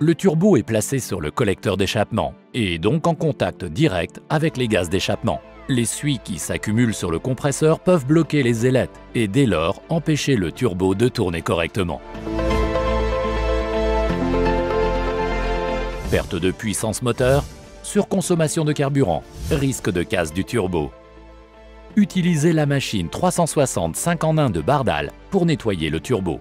Le turbo est placé sur le collecteur d'échappement et donc en contact direct avec les gaz d'échappement. Les suies qui s'accumulent sur le compresseur peuvent bloquer les ailettes et dès lors empêcher le turbo de tourner correctement. Perte de puissance moteur, surconsommation de carburant, risque de casse du turbo. Utilisez la machine 360 5 en 1 de Bardal pour nettoyer le turbo.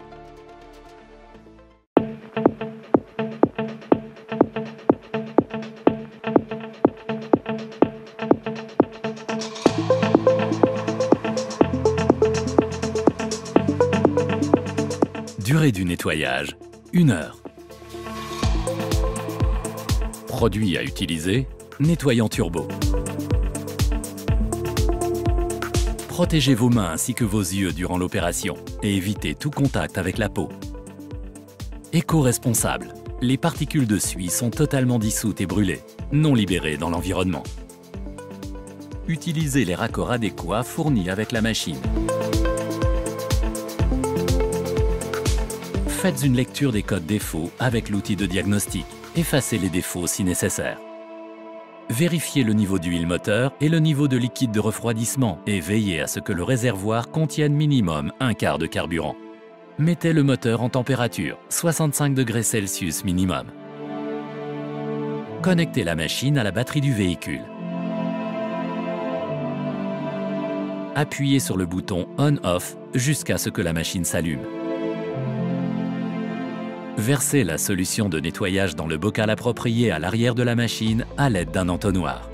Durée du nettoyage, 1 heure. Produit à utiliser, nettoyant turbo. Protégez vos mains ainsi que vos yeux durant l'opération et évitez tout contact avec la peau. Éco-responsable. Les particules de suie sont totalement dissoutes et brûlées, non libérées dans l'environnement. Utilisez les raccords adéquats fournis avec la machine. Faites une lecture des codes défauts avec l'outil de diagnostic. Effacez les défauts si nécessaire. Vérifiez le niveau d'huile moteur et le niveau de liquide de refroidissement et veillez à ce que le réservoir contienne minimum un quart de carburant. Mettez le moteur en température, 65 degrés Celsius minimum. Connectez la machine à la batterie du véhicule. Appuyez sur le bouton On/Off jusqu'à ce que la machine s'allume. Versez la solution de nettoyage dans le bocal approprié à l'arrière de la machine à l'aide d'un entonnoir.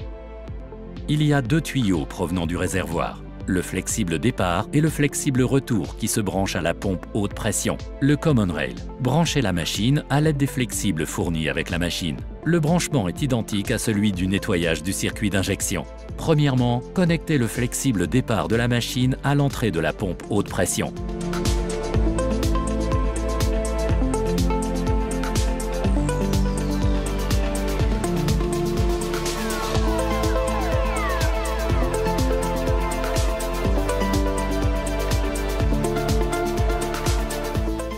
Il y a 2 tuyaux provenant du réservoir, le flexible départ et le flexible retour qui se branchent à la pompe haute pression, le Common Rail. Branchez la machine à l'aide des flexibles fournis avec la machine. Le branchement est identique à celui du nettoyage du circuit d'injection. Premièrement, connectez le flexible départ de la machine à l'entrée de la pompe haute pression.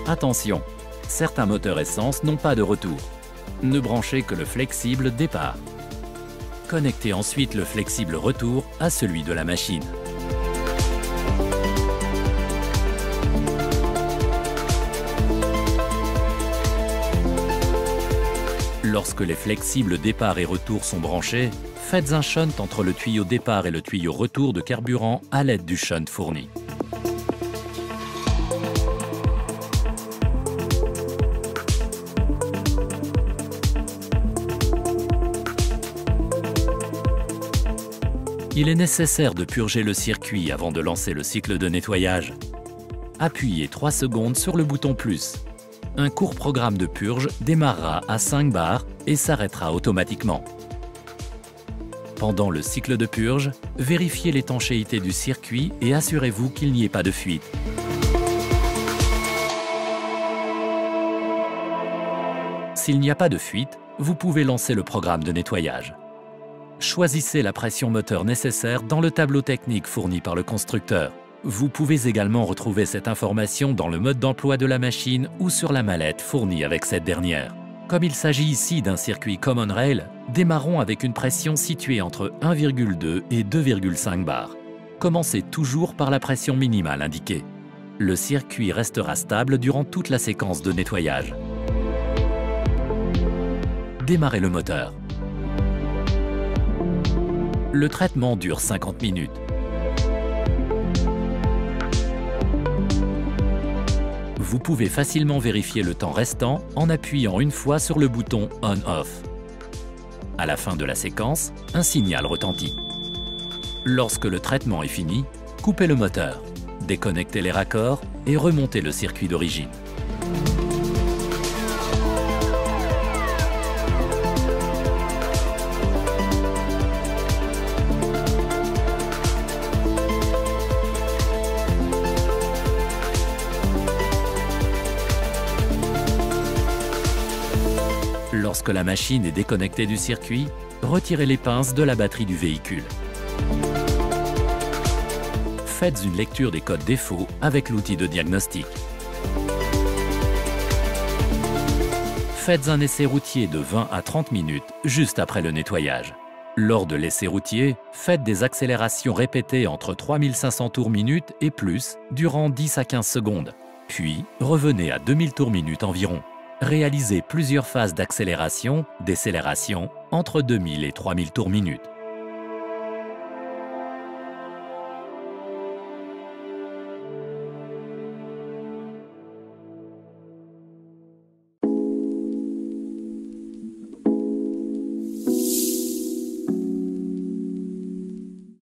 Attention, certains moteurs essence n'ont pas de retour. Ne branchez que le flexible départ. Connectez ensuite le flexible retour à celui de la machine. Lorsque les flexibles départ et retour sont branchés, faites un shunt entre le tuyau départ et le tuyau retour de carburant à l'aide du shunt fourni. Il est nécessaire de purger le circuit avant de lancer le cycle de nettoyage. Appuyez 3 secondes sur le bouton plus. Un court programme de purge démarrera à 5 bars et s'arrêtera automatiquement. Pendant le cycle de purge, vérifiez l'étanchéité du circuit et assurez-vous qu'il n'y ait pas de fuite. S'il n'y a pas de fuite, vous pouvez lancer le programme de nettoyage. Choisissez la pression moteur nécessaire dans le tableau technique fourni par le constructeur. Vous pouvez également retrouver cette information dans le mode d'emploi de la machine ou sur la mallette fournie avec cette dernière. Comme il s'agit ici d'un circuit Common Rail, démarrons avec une pression située entre 1,2 et 2,5 bars. Commencez toujours par la pression minimale indiquée. Le circuit restera stable durant toute la séquence de nettoyage. Démarrez le moteur. Le traitement dure 50 minutes. Vous pouvez facilement vérifier le temps restant en appuyant une fois sur le bouton On/Off. À la fin de la séquence, un signal retentit. Lorsque le traitement est fini, coupez le moteur, déconnectez les raccords et remontez le circuit d'origine. Lorsque la machine est déconnectée du circuit, retirez les pinces de la batterie du véhicule. Faites une lecture des codes défauts avec l'outil de diagnostic. Faites un essai routier de 20 à 30 minutes juste après le nettoyage. Lors de l'essai routier, faites des accélérations répétées entre 3500 tours minute et plus durant 10 à 15 secondes. Puis, revenez à 2000 tours minute environ. Réalisez plusieurs phases d'accélération, décélération entre 2000 et 3000 tours minute.